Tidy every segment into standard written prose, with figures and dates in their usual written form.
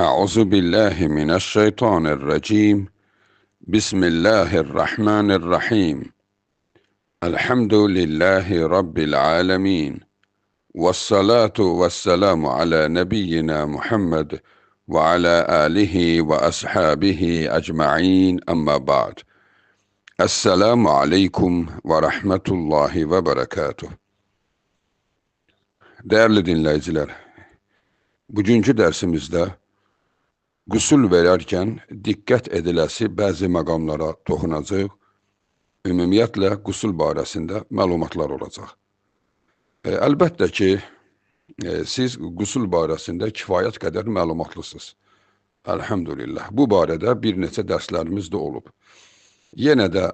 أعوذ بالله من الشيطان الرجيم. بسم الله الرحمن الرحيم. الحمد لله رب العالمين، والصلاة والسلام على نبينا محمد وعلى آله وأصحابه أجمعين، أما بعد. السلام عليكم ورحمة الله وبركاته. Değerli dinleyiciler, bugünkü dersimizde qüsul verərkən diqqət ediləsi bəzi məqamlara toxunacaq. Ümumiyyətlə, qüsul barəsində məlumatlar olacaq. Əlbəttə ki, siz qüsul barəsində kifayət qədər məlumatlısınız. Əlhamdülillah. Bu barədə bir neçə dərslərimiz də olub. Yenə də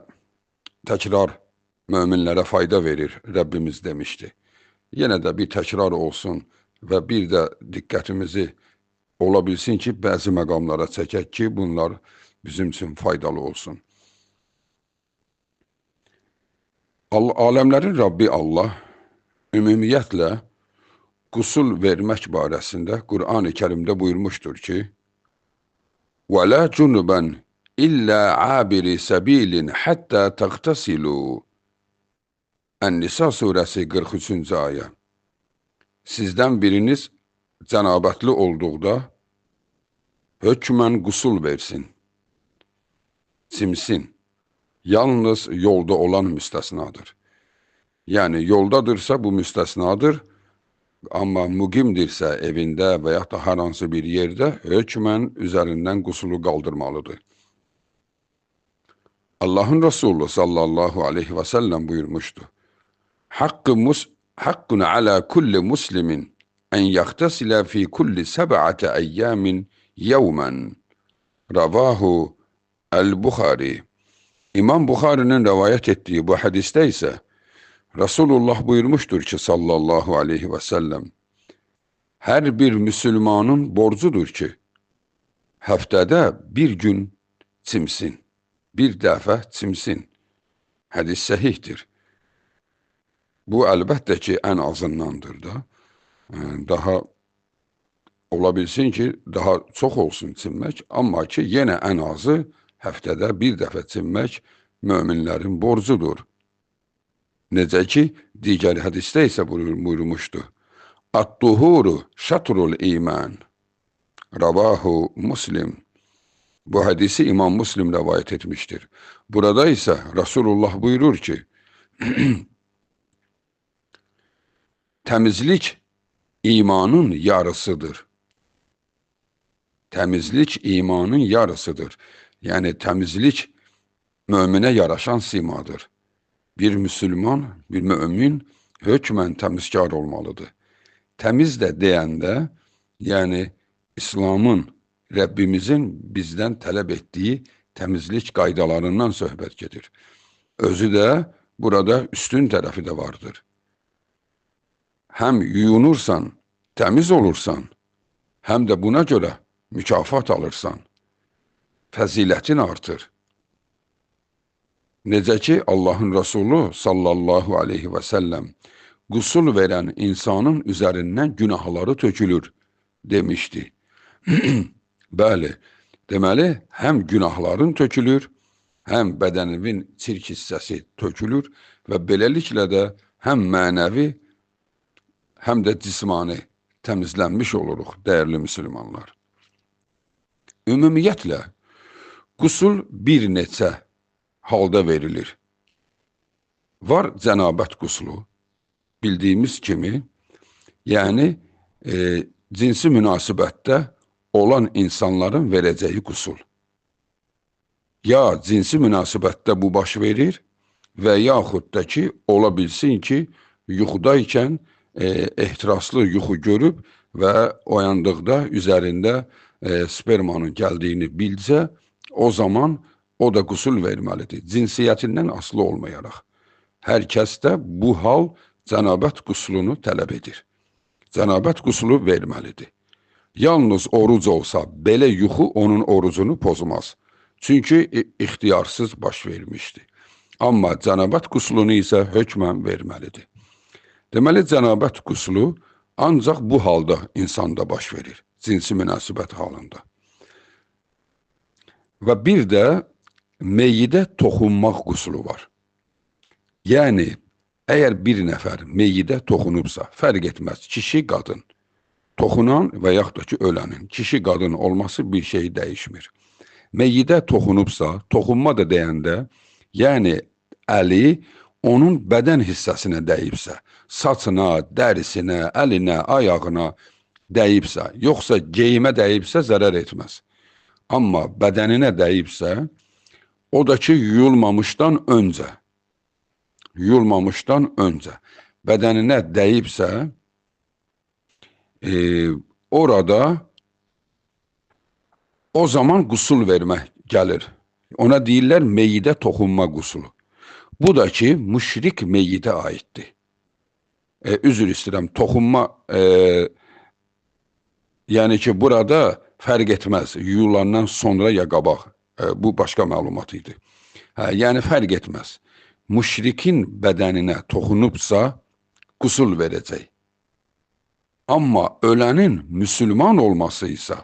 təkrar möminlərə fayda verir, Rəbbimiz demişdi. Yenə də bir təkrar olsun və bir də diqqətimizi ola bilsin ki, bəzi məqamlara çəkək ki, bunlar bizim üçün faydalı olsun. Aləmlərin Rabbi Allah ümumiyyətlə qüsul vermək barəsində Qur'an-ı Kərimdə buyurmuşdur ki, وَلَا جُنُبًا إِلَّا عَابِرِ سَبِيلٍ حَتَّى تَغْتَسِلُوا. Ən-Nisa surəsi 43-cü ayə. Sizdən biriniz cənabətli olduqda hökmən qüsul versin, çimsin. Yalnız yolda olan müstəsnadır. Yəni, yoldadırsa bu müstəsnadır, amma müqimdirsə evində və yaxud da hər hansı bir yerdə hökmən üzərindən qüsulu qaldırmalıdır. Allahın Resulü sallallahu aleyhi və səlləm buyurmuşdu. Haqqun alə kulli muslimin en yaghtasila fi kulli 7 ayyamin yevmen. Ravahu el-Bukhari. İmam Bukhari'nin rivayet ettiği bu hadiste ise Resulullah buyurmuştur ki sallallahu aleyhi ve sellem, her bir Müslümanın borcudur ki haftada bir gün çimsin, bir defa çimsin. Hadis sahihtir. Bu elbette ki en azındandır da. Daha ola bilsin ki, daha çox olsun çimmək, amma ki, yenə ən azı həftədə bir dəfə çimmək möminlərin borcudur. Necə ki, digər hədisdə isə buyurmuşdu. At-tuhuru şatrul iman. Ravahu Muslim. Bu hədisi İmam Muslim rivayet etmiştir. Burada isə Resulullah buyurur ki, təmizlik imanın yarısıdır. Temizlik imanın yarısıdır. Yani temizlik mümine yaraşan simadır. Bir Müslüman, bir mümin hökmen temizkar olmalıdır. Temiz de deyəndə, yani İslam'ın, Rabbimizin bizden talep ettiği temizlik qaydalarından söhbət gedir. Özü de burada üstün tarafı da vardır. Hem yuyunursan, temiz olursan, hem de buna göre mükafat alırsan, fəzilətin artır. Necə ki, Allahın Resulü sallallahu aleyhi və səlləm qüsul verən insanın üzərindən günahları tökülür demişdi. Bəli, deməli, həm günahların tökülür, həm bədəninin çirk hissəsi tökülür və beləliklə də həm mənəvi, həm də cismani təmizlənmiş oluruq, dəyərli müsəlmanlar. Ümumiyyətlə, qüsul bir neçə halda verilir. Var cənabət qüsulu, bildiyimiz kimi, yəni cinsi münasibətdə olan insanların verəcəyi qüsul. Ya cinsi münasibətdə bu baş verir və yaxud da ki, ola bilsin ki, yuxudaykən ehtiraslı yuxu görüb və oyandıqda üzərində spermanın gəldiyini bilsə, o zaman o da qüsul verməlidir. Cinsiyyətindən asılı olmayaraq. Hər kəs də bu hal cənabət qüsulunu tələb edir. Cənabət qüsulu verməlidir. Yalnız oruc olsa, belə yuxu onun orucunu pozmaz. Çünki ixtiyarsız baş vermişdi. Amma cənabət qüsulunu isə hökmən verməlidir. Deməli, cənabət qüsulu ancaq bu halda insanda baş verir. cinsi münasibət halında. Və bir də meyidə toxunmaq qusulu var. Yəni, əgər bir nəfər meyidə toxunubsa, fərq etməz, kişi, qadın, toxunan və yaxud da ki, ölənin, kişi, qadın olması bir şey dəyişmir. Meyidə toxunubsa, toxunma da deyəndə, yəni əli onun bədən hissəsinə dəyibsə, saçına, dərisinə, əlinə, ayağına dəyibsə, yoxsa geyimə dəyibsə zərər etməz. Amma bədəninə dəyibsə, o da ki, yuyulmamışdan öncə bədəninə dəyibsə, orada o zaman qusul vermək gəlir. Ona deyirlər meyidə toxunma qusulu. Bu da ki, müşrik meyidə aiddir. Üzr istəyirəm, toxunma, yəni ki, burada fərq etməz, yuyulandan sonra ya qabaq, bu başqa məlumat idi. Yəni fərq etməz. Müşrikin bədəninə toxunubsa, qusul verəcək. Amma ölənin müsəlman olması isə,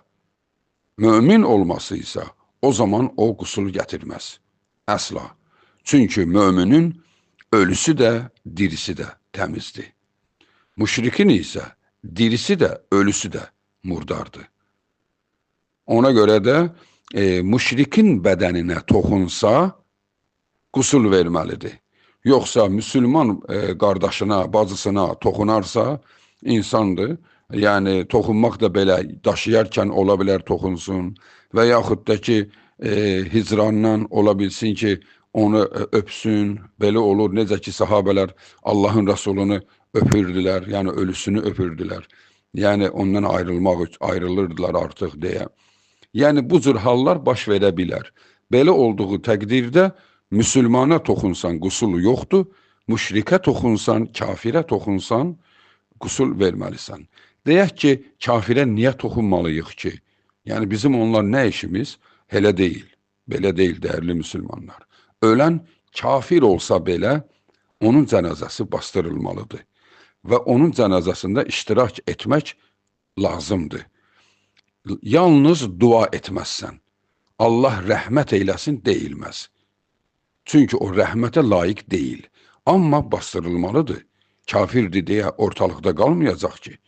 mömin olması isə, o zaman o qusul gətirməz. Əsla. Çünki möminin ölüsü də, dirisi də təmizdir. Müşrikin isə dirisi də, ölüsü də murdardır. Ona görə də müşrikin bədəninə toxunsa, qusul verməlidir. Yoxsa müsəlman qardaşına, bacısına toxunarsa, insandır. Yəni, toxunmaq da belə daşıyarkən ola bilər toxunsun və yaxud da ki, hicrandan ola bilsin ki, onu öpsün, belə olur. Necə ki, sahabələr Allahın Rasulunu öpürdülər, yəni ölüsünü öpürdülər. Yəni, ondan ayrılırdılar artıq deyə. Yəni, bu cür hallar baş verə bilər. Belə olduğu təqdirdə müsəlmana toxunsan, qusulu yoxdur. Müşrikə toxunsan, kafirə toxunsan, qusul verməlisən. Deyək ki, kafirə niyə toxunmalıyıq ki? Yəni, bizim onlar nə işimiz? Elə deyil. Belə deyil, dəyərli müsəlmanlar. Ölən kafir olsa belə, onun cənazəsi bastırılmalıdır. Və onun cənazəsində iştirak etmək lazımdır. Yalnız dua etməzsən. Allah rəhmət eyləsin deyilməz. Çünki o rəhmətə layiq deyil. Amma bastırılmalıdır. Kafirdir deyə ortalıqda qalmayacaq ki.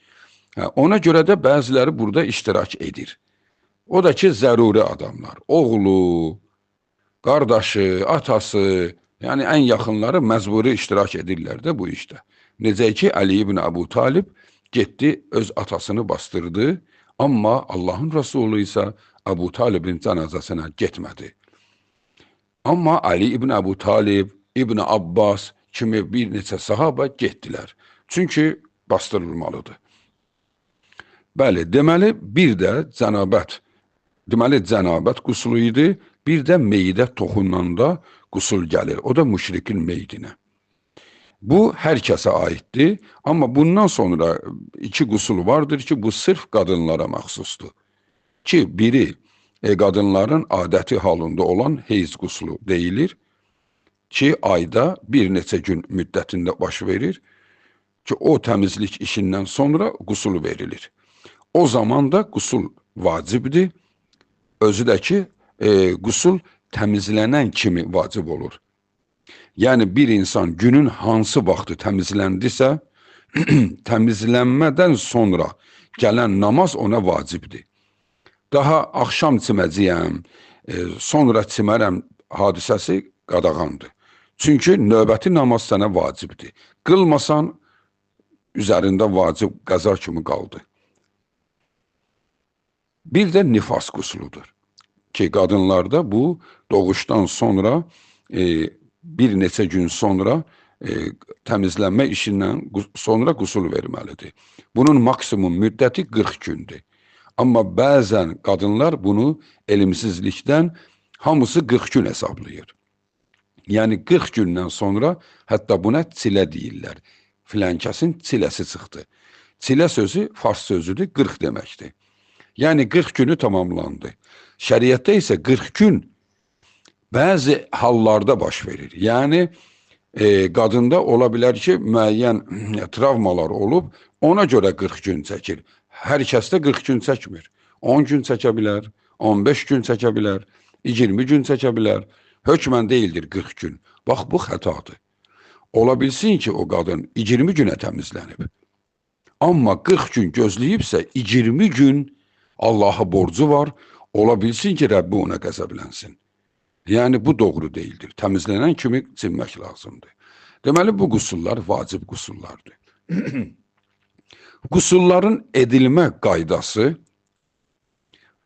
Ona görə də bəziləri burada iştirak edir. O da ki, zəruri adamlar. Oğlu, qardaşı, atası, yəni ən yaxınları məcburi iştirak edirlər də bu işdə. Necə ki, Əli ibn Əbu Talib getdi, öz atasını bastırdı, amma Allahın Rasulü isə Əbu Talibin cənazəsinə getmədi. Amma Əli ibn Əbu Talib, İbn Abbas kimi bir neçə sahaba getdilər. Çünki bastırılmalıdır. Bəli, deməli, bir də cənabət qusulu idi, bir də meyidə toxunanda qusul gəlir. O da müşrikin meyidinə. Bu, hər kəsə aiddir, amma bundan sonra iki qusul vardır ki, bu sırf qadınlara məxsusdur. Ki, biri qadınların adəti halında olan heyz qusulu deyilir ki, ayda bir neçə gün müddətində baş verir ki, o təmizlik işindən sonra qusul verilir. O zaman da qusul vacibdir, özü də ki, qusul təmizlənən kimi vacib olur. Yəni, bir insan günün hansı vaxtı təmizləndisə, təmizlənmədən sonra gələn namaz ona vacibdir. Daha axşam çiməcəyəm, sonra çimərəm hadisəsi qadağandır. Çünki növbəti namaz sənə vacibdir. Qılmasan, üzərində vacib qəza kimi qaldı. Bir də nifas qusuludur ki, qadınlarda bu doğuşdan sonra bir neçə gün sonra təmizlənmə işindən sonra qusul verməlidir. Bunun maksimum müddəti 40 gündür. Amma bəzən qadınlar bunu elmsizlikdən hamısı 40 gün hesablayır. Yəni 40 gündən sonra hətta buna çilə deyirlər. Filankəsin çiləsi çıxdı. Çilə sözü fars sözüdür, 40 deməkdir. Yəni 40 günü tamamlandı. Şəriətdə isə 40 gün bəzi hallarda baş verir. Yəni qadında ola bilər ki, müəyyən travmalar olub, ona görə 40 gün çəkir. Hər kəs də 40 gün çəkmir. 10 gün çəkə bilər, 15 gün çəkə bilər, 20 gün çəkə bilər. Hökmən deyildir 40 gün. Bax, bu xətadır. Ola bilsin ki, o qadın 20 günə təmizlənib. Amma 40 gün gözləyibsə, 20 gün Allaha borcu var. Ola bilsin ki, Rəbbi ona qəzəblənsin. Yəni, bu doğru deyildir. Təmizlənən kimi çinmək lazımdır. Deməli, bu qusullar vacib qusullardır. Qusulların edilmə qaydası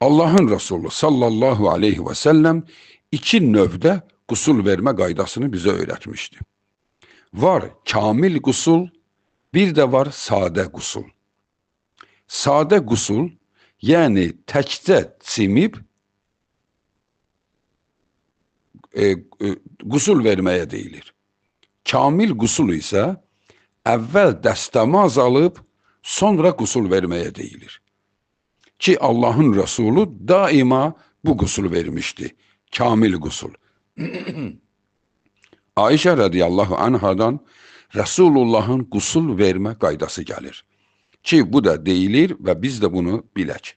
Allahın Resulü sallallahu aleyhi və səlləm 2 növdə qusul vermə qaydasını bizə öyrətmişdi. Var kamil qusul, bir də var sadə qusul. Sadə qusul, yəni təkcə çimib qusul verməyə deyilir. Kamil qusul isə əvvəl dəstəmaz alıb, sonra qusul verməyə deyilir. Ki Allahın Resulü daima bu qusul vermişdi. Kamil qusul. Ayşə radiyallahu anhadan Resulullahın qusul vermə qaydası gəlir. Ki bu da deyilir və biz də bunu bilək.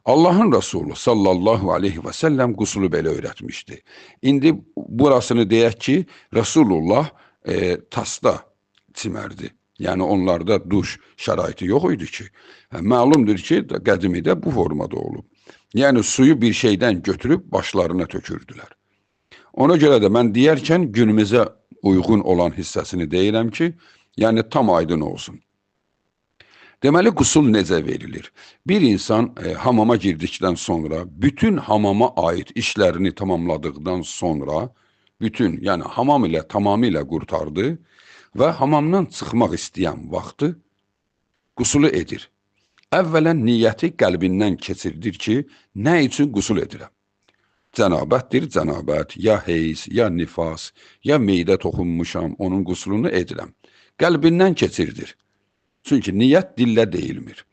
Allahın Resulü sallallahu aleyhi və səlləm qusulu belə öyrətmişdi. İndi burasını deyək ki, Resulullah tasda çimərdi. Yəni onlarda duş şəraiti yox idi ki. Məlumdur ki, qədimidə bu formada olub. Yəni suyu bir şeydən götürüb başlarına tökürdülər. Ona görə də mən deyərkən günümüzə uyğun olan hissəsini deyirəm ki, yəni tam aydın olsun. Deməli, qusul necə verilir? Bir insan hamama girdikdən sonra, bütün hamama aid işlərini tamamladıqdan sonra, yəni hamam ilə tamamilə qurtardı və hamamdan çıxmaq istəyən vaxtı qusulu edir. Əvvələn niyyəti qəlbindən keçirdir ki, nə üçün qusul edirəm? Cənabətdir, cənabət, ya heyz, ya nifas, ya meydə toxunmuşam, onun qusulunu edirəm. Qəlbindən keçirdir. Çünki niyyət dillə deyilmir.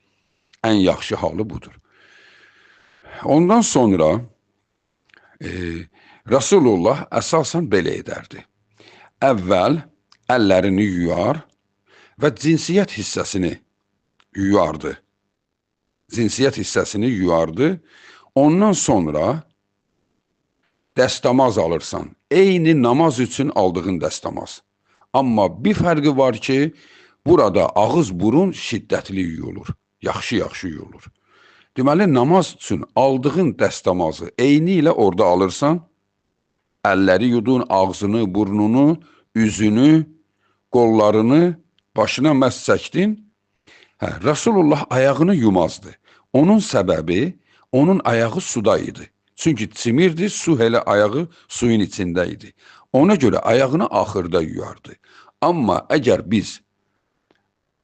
Ən yaxşı halı budur. Ondan sonra Resulullah əsasən belə edərdi. Əvvəl əllərini yuyar və cinsiyyət hissəsini yuyardı. Cinsiyyət hissəsini yuyardı. Ondan sonra dəstəmaz alırsan. Eyni namaz üçün aldığın dəstəmaz. Amma bir fərqi var ki, burada ağız burun şiddətli yuyulur. Yaxşı yuyulur. Deməli, namaz üçün aldığın dəstəmazı eyni ilə orada alırsan, əlləri yudun, ağzını, burnunu, üzünü, qollarını, başına məhz çəkdin. Resulullah ayağını yumazdı. Onun səbəbi, onun ayağı suda idi. Çünki çimirdi, su elə ayağı suyun içində idi. Ona görə ayağını axırda yuyardı. Amma əgər biz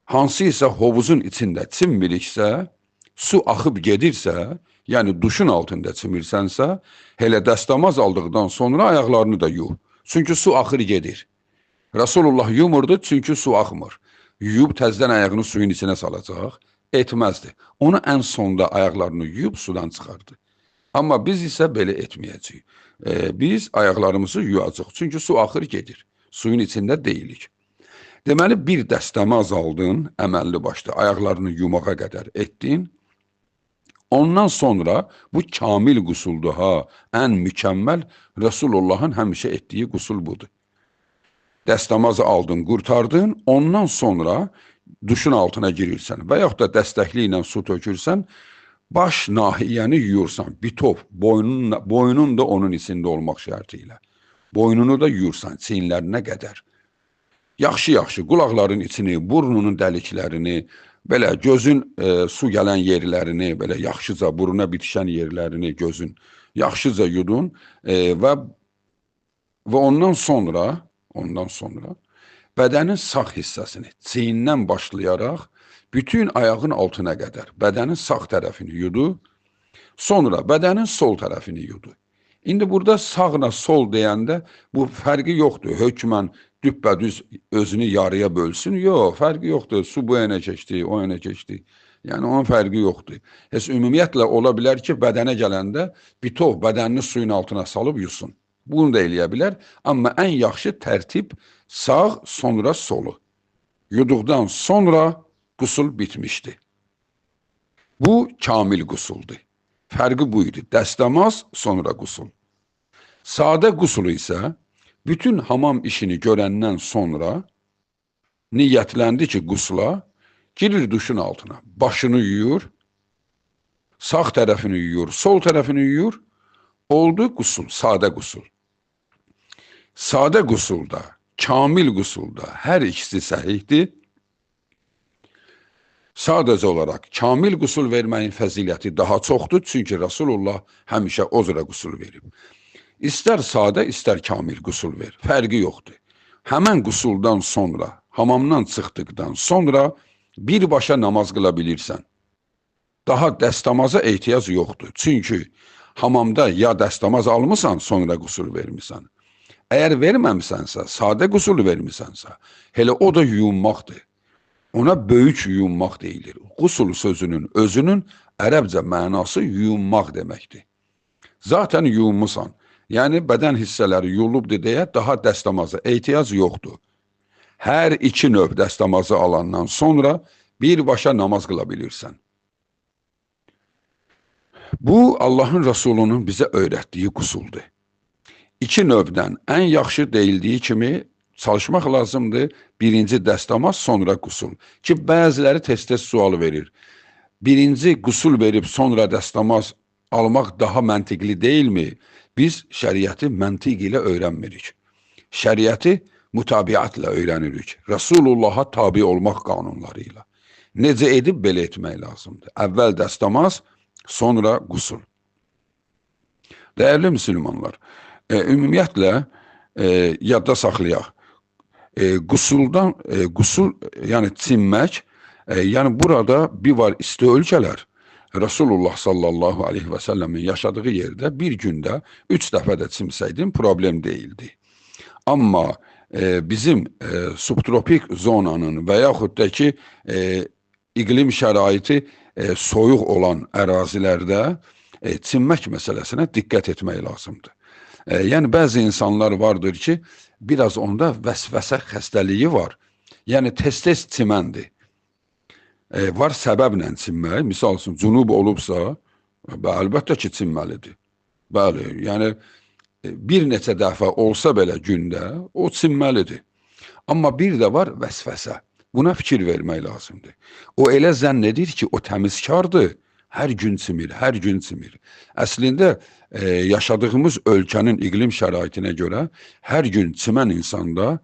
hansıysa hovuzun içində çimmiriksə, su axıb gedirsə, yəni duşun altında çimirsənsə, elə dəstəmaz aldıqdan sonra ayaqlarını da yuy. Çünki su axır gedir. Resulullah yumurdu, çünki su axmır. Yuyub təzdən ayağını suyun içinə salacaq, etməzdi. Onu ən sonda ayaqlarını yuyub sudan çıxardı. Amma biz isə belə etməyəcəyik. Biz ayaqlarımızı yuyacaq, çünki su axır gedir. Suyun içində deyilik. Deməli, bir dəstəmaz aldın, əməlli başda ayaqlarını yumağa qədər etdin. Ondan sonra bu kamil qusuldur ha, ən mükəmməl Resulullahın həmişə etdiyi qusul budur. Dəstəmazı aldın, qurtardın, ondan sonra duşun altına girirsən və yaxud da dəstəkli ilə su tökürsən, baş nahiyəni yuyursan, bitov, boynun da onun içində olmaq şərti ilə. Boynunu da yuyursan, çiyinlərinə qədər. Yaxşı, qulaqların içini, burnunun dəliklərini, belə gözün su gələn yerlərini, belə yaxşıca buruna bitişən yerlərini gözün yaxşıca yudun və ondan sonra bədənin sağ hissəsini, çiyindən başlayaraq bütün ayağın altına qədər bədənin sağ tərəfini yudu, sonra bədənin sol tərəfini yudu. İndi burada sağla sol deyəndə bu fərqi yoxdur. Hökmən düppədüz özünü yarıya bölsün. Yox, fərqi yoxdur. Su bu yana keçdi, o yana keçdi. Yəni onun fərqi yoxdur. Heç ümumiyyətlə ola bilər ki, bədənə gələndə bitov bədənini suyun altına salıb yusun. Bunu da eləyə bilər. Amma ən yaxşı tərtib sağ, sonra solu. Yuduqdan sonra qusul bitmişdi. Bu kamil qusuldur. Fərqi bu idi. Dəstəmaz, sonra qusul. Sadə qusulu isə bütün hamam işini görəndən sonra niyyətləndi ki, qusula, girir duşun altına, başını yuyur, sağ tərəfini yuyur, sol tərəfini yuyur, oldu qusul, sadə qusul. Sadə qusulda, kamil qusulda hər ikisi səhihdir. Sadəcə olaraq kamil qusul verməyin fəziləti daha çoxdur, çünki Rasulullah həmişə o cürə qusul verib. İstər sadə, istər kamil qusul ver, fərqi yoxdur. Həmən qusuldan sonra, hamamdan çıxdıqdan sonra birbaşa namaz qıla bilirsən. Daha dəstəmaza ehtiyac yoxdur. Çünki hamamda ya dəstəmaz almısan, sonra qusul vermisən. Əgər verməmisənsə, sadə qusul vermisənsə, elə o da yuyunmaqdır. Ona böyük yuyunmaq deyilir. Qusul sözünün özünün ərəbcə mənası yuyunmaq deməkdir. Zaten yuyunmusan. Yəni bədən hissələri yuyulubdur deyə daha dəstəmaza ehtiyac yoxdur. Hər iki növ dəstəmazı alandan sonra birbaşa namaz qıla bilirsən. Bu Allahın Rasulunun bizə öyrətdiyi qusuldur. İki növdən ən yaxşı deyildiyi kimi çalışmaq lazımdır. Birinci dəstəmaz, sonra qusul. Ki, bəziləri tez-tez sual verir. Birinci qusul verib sonra dəstəmaz almaq daha məntiqli deyilmi? Biz şəriəti məntiq ilə öyrənmirik. Şəriəti mutabiatla öyrənirik. Rasulullah'a tabi olmaq qanunlarıyla. Necə edib belə etmək lazımdır. Əvvəl dəstəmaz, sonra qusul. Dəyərli müsəlmanlar, ümumiyyətlə yadda saxlayaq. Qusul, yəni çinmək, yəni burada bir var isti ölkələr, Rasulullah sallallahu aleyhi və səlləmin yaşadığı yerdə bir gündə 3 dəfə də çimsəydin problem deyildi. Amma bizim subtropik zonanın və yaxud da ki iqlim şəraiti soyuq olan ərazilərdə çinmək məsələsinə diqqət etmək lazımdır. Yəni bəzi insanlar vardır ki, biraz onda vəsvəsə xəstəliyi var. Yəni tez-tez çiməndir. Var səbəblə çinmək, misal üçün cünub olubsa, əlbəttə ki, çinməlidir. Bəli, yəni bir neçə dəfə olsa belə gündə o çinməlidir. Amma bir də var vəsvəsə. Buna fikir vermək lazımdır. O elə zənn edir ki, o təmizkardır, hər gün çimir, hər gün çimir. Əslində yaşadığımız ölkənin iqlim şəraitinə görə hər gün çimən insanda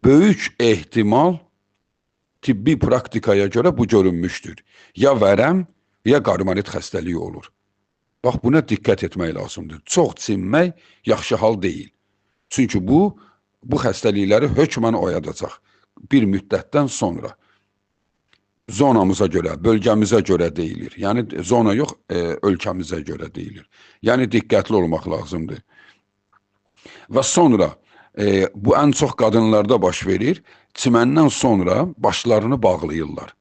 böyük ehtimal tibbi praktikaya görə bu görünmüşdür. Ya vərəm, ya qarmarit xəstəliyi olur. Bax, buna diqqət etmək lazımdır. Çox çinmək yaxşı hal deyil. Çünki bu xəstəlikləri hökmən oyadacaq bir müddətdən sonra. Zonamıza görə, bölgəmizə görə deyilir. Yəni, zona yox, ölkəmizə görə deyilir. Yəni, diqqətli olmaq lazımdır. Və sonra, bu ən çox qadınlarda baş verir, çiməndən sonra başlarını bağlayırlar.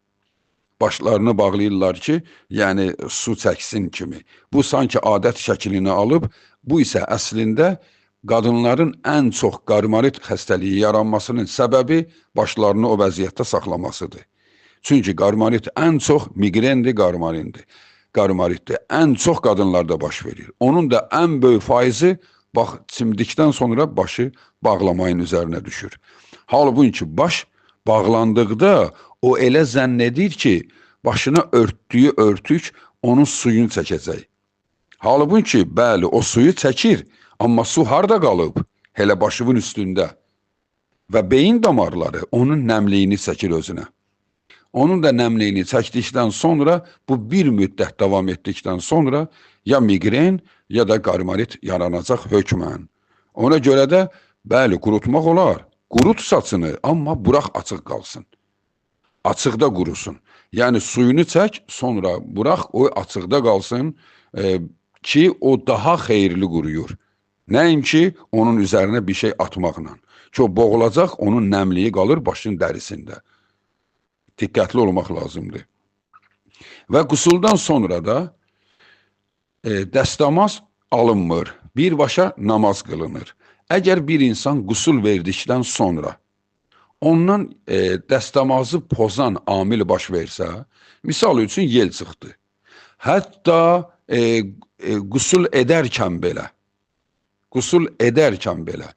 Başlarını bağlayırlar ki, yəni su çəksin kimi. Bu sanki adət şəklini alıb, bu isə əslində qadınların ən çox qarmarit xəstəliyi yaranmasının səbəbi başlarını o vəziyyətdə saxlamasıdır. Çünki qarmarit ən çox migrendir, qarmaritdir. Ən çox qadınlarda baş verir. Onun da ən böyük faizi, bax, çimdikdən sonra başı bağlamayın üzərinə düşür. Halbuki baş bağlandıqda o elə zənn edir ki, başına örtdüyü örtük onun suyunu çəkəcək. Halbuki, bəli, o suyu çəkir, amma su harda qalıb? Hələ başının üstündə. Və beyin damarları onun nəmliyini çəkir özünə. Onun da nəmliyini çəkdikdən sonra, bu bir müddət davam etdikdən sonra ya migren, ya da qarmarit yaranacaq hökmən. Ona görə də, bəli, qurutmaq olar. Qurut saçını, amma burax açıq qalsın. Açıqda qurusun. Yəni, suyunu çək, sonra burax, o açıqda qalsın ki, o daha xeyirli quruyur. Nəinki, onun üzərinə bir şey atmaqla. Ki, o boğulacaq, onun nəmliyi qalır başın dərisində. Diqqətli olmaq lazımdır. Və qusuldan sonra da dəstəmaz alınmır, birbaşa namaz qılınır. Əgər bir insan qusul verdikdən sonra ondan dəstəmazı pozan amil baş versə, misal üçün yel çıxdı. Hətta qüsul edərkən belə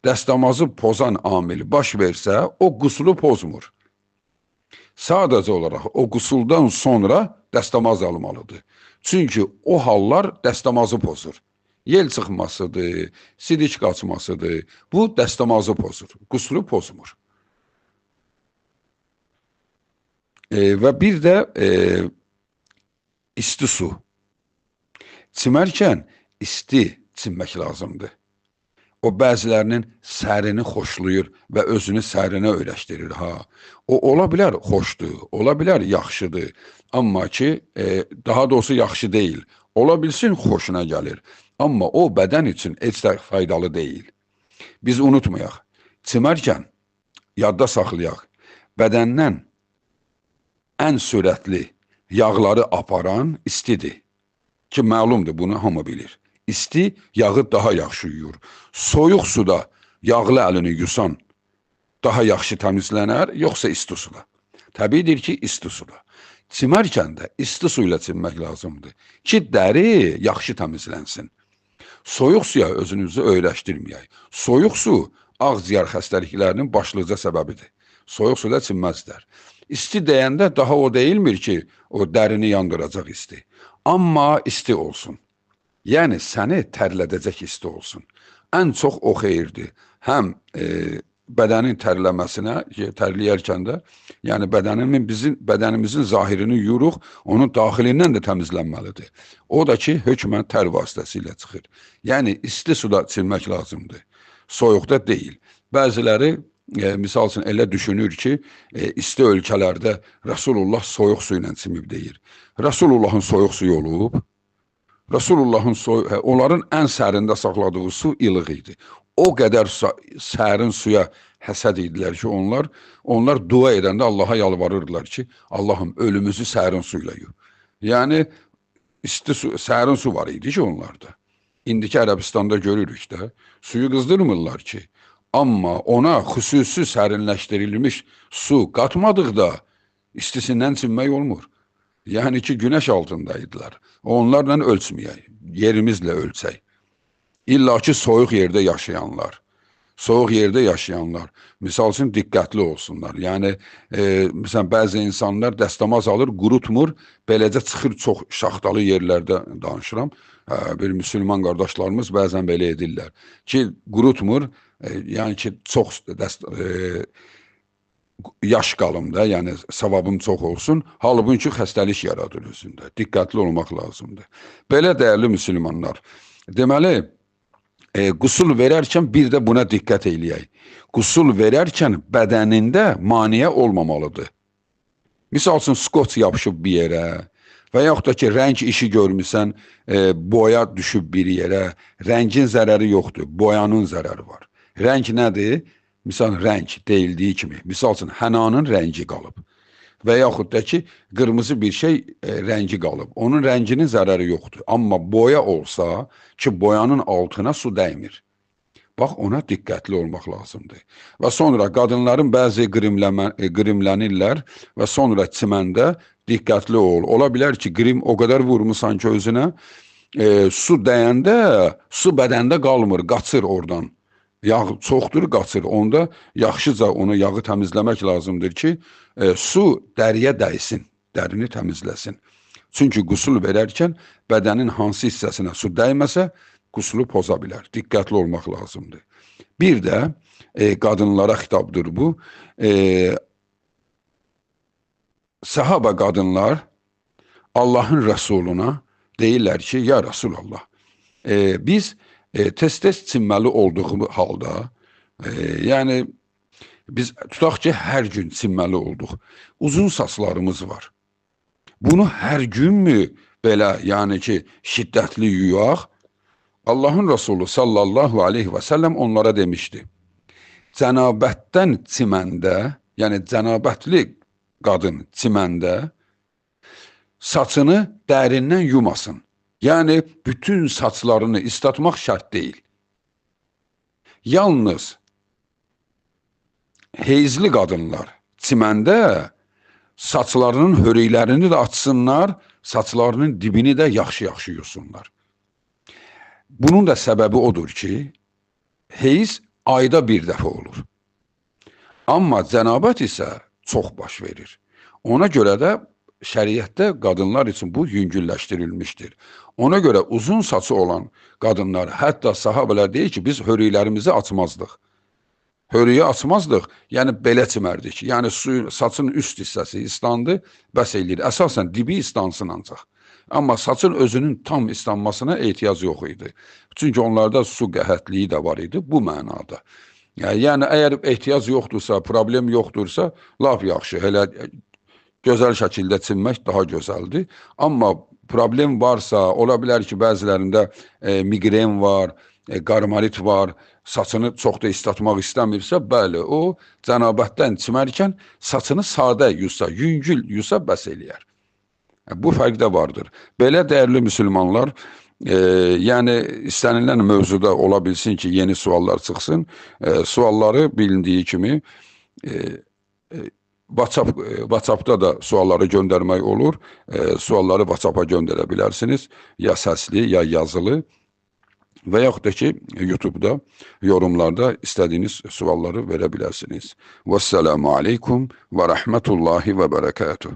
dəstəmazı pozan amil baş versə, o qusulu pozmur. Sadəcə olaraq o qusuldan sonra dəstəmaz almalıdır. Çünki o hallar dəstəmazı pozur. Yel çıxmasıdır, sidik qaçmasıdır. Bu dəstəmazı pozur, qusulu pozmur. Və bir də isti su. Çimərkən isti çimmək lazımdır. O bəzilərinin sərini xoşlayır və özünü sərinə öyrəşdirir. O ola bilər xoşdur, ola bilər yaxşıdır. Amma ki, daha doğrusu yaxşı deyil. Ola bilsin xoşuna gəlir. Amma o bədən üçün heç də faydalı deyil. Biz unutmayaq, çimərkən yadda saxlayaq, bədəndən ən sürətli yağları aparan istidir. Ki, məlumdur, bunu hamı bilir. İsti yağı daha yaxşı yuyur. Soyuq suda yağlı əlini yusan daha yaxşı təmizlənər, yoxsa isti suda? Təbiidir ki, isti suda. Çimərkən də isti su ilə çimmək lazımdır ki, dəri yaxşı təmizlənsin. Soyuq suya özünüzü öyrəşdirməyək. Soyuq su ağciyər xəstəliklərinin başlıca səbəbidir. Soyuq suda çimməzlər. İsti deyəndə daha o deyilmir ki, o dərini yandıracaq isti. Amma isti olsun. Yəni, səni tərlədəcək isti olsun. Ən çox o xeyirdir. Həm bədənin tərləməsinə, tərləyərkən də, yəni bədənimizin zahirini yuyuruq, onun daxilindən də təmizlənməlidir. O da ki, hökmən tər vasitəsilə çıxır. Yəni, isti suda çimmək lazımdır. Soyuqda deyil. Bəziləri, misal üçün, elə düşünür ki, isti ölkələrdə Rasulullah soyuq su ilə çimib deyir. Rasulullahın soyuq suyu olub. Rasulullahın onların ən sərində saxladığı su ilıq idi. O qədər sərin suya həsəd idilər ki, onlar dua edəndə Allaha yalvarırdılar ki, Allahım ölümüzü sərin suyla yu. Yəni, sərin su var idi ki, onlarda. İndiki Ərəbistanda görürük də, suyu qızdırmırlar ki. Amma ona xüsusi sərinləşdirilmiş su qatmadıqda istisindən çimmək olmur. Yəni ki, günəş altındaydılar. Onlarla ölçməyək, yerimizlə ölçək. İlla ki, soyuq yerdə yaşayanlar, misal üçün, diqqətli olsunlar. Yəni, məsələn, bəzi insanlar dəstəmaz alır, qurutmur, beləcə çıxır çox şaxtalı yerlərdə danışıram. Bir müsəlman qardaşlarımız bəzən belə edirlər ki, qurutmur, yəni ki, çox yaş qalım da, yəni savabım çox olsun, halbuki xəstəlik yaradır özündə. Diqqətli olmaq lazımdır. Belə dəyərli müsəlmanlar, deməli, qusul verərkən bir də buna diqqət eləyək. Qusul verərkən bədənində maneə olmamalıdır. Misal üçün, skoç yapışıb bir yerə və yaxud da ki, rəng işi görmüsən, boya düşüb bir yerə, rəngin zərəri yoxdur, boyanın zərəri var. Rəng nədir? Misal, rəng deyildiyi kimi, misal üçün, hənanın rəngi qalıb və yaxud da ki, qırmızı bir şey rəngi qalıb. Onun rənginin zərəri yoxdur. Amma boya olsa ki, boyanın altına su dəymir. Bax, ona diqqətli olmaq lazımdır. Və sonra qadınların bəzi qrimlənirlər və sonra çiməndə diqqətli ol. Ola bilər ki, qrim o qədər vurmusan ki, özünə, su dəyəndə, su bədəndə qalmır, qaçır oradan. Yağ çoxdur, qaçır. Onda yaxşıca onu yağı təmizləmək lazımdır ki, su dəriyə dəysin, dərini təmizləsin. Çünki qusul verərkən bədənin hansı hissəsinə su dəyməsə, qusulu poza bilər. Diqqətli olmaq lazımdır. Bir də qadınlara xitabdır bu. Sahaba qadınlar Allahın Rəsuluna deyirlər ki, ya Rasulallah, biz tez-tez çimməli olduğu halda, yəni biz tutaq ki, hər gün çimməli olduq. Uzun saçlarımız var. Bunu hər günmü belə, yəni ki, şiddətli yuyaq? Allahın Resulü sallallahu aleyhi və səlləm onlara demişdi. Cənabətdən çiməndə, yəni cənabətli qadın çiməndə saçını dərindən yumasın. Yəni, bütün saçlarını islatmaq şərt deyil. Yalnız heyzli qadınlar çiməndə saçlarının hörüklərini də açsınlar saçlarının dibini də yaxşı-yaxşı yusunlar. Bunun da səbəbi odur ki, heyz ayda bir dəfə olur. Amma cənabət isə çox baş verir. Ona görə də şəriətdə qadınlar üçün bu yüngülləşdirilmişdir. Ona görə uzun saçı olan qadınlar, hətta sahabələr deyir ki, biz hörüklərimizi açmazdıq. Hörüyü açmazdıq, yəni belə çimərdik. Yəni saçın üst hissəsi islandı, bəs eləyir. Əsasən dibi islansın ancaq. Amma saçın özünün tam islanmasına ehtiyac yox idi. Çünki onlarda su qəhətliyi də var idi bu mənada. Yəni əgər ehtiyac yoxdursa, problem yoxdursa, laf yaxşı, elə gözəl şəkildə çinmək daha gözəldir. Amma problem varsa, ola bilər ki, bəzilərində migren var, qarmarit var, saçını çox da islatmaq istəmirsə, bəli, o cənabətdən çimərkən saçını sadə yusa, yüngül yusa bəs eləyər. Bu fərq də vardır. Belə dəyərli müsəlmanlar, yəni istənilən mövzuda ola bilsin ki, yeni suallar çıxsın. Sualları bilindiyi kimi WhatsApp-da da sualları göndərmək olur. Sualları WhatsApp-a göndərə bilərsiniz. Ya səsli, ya yazılı. Və yaxud da ki, YouTube-da, yorumlarda istədiyiniz sualları verə bilərsiniz. Vəssalamu aleykum və rəhmətullahi və bərəkətuh.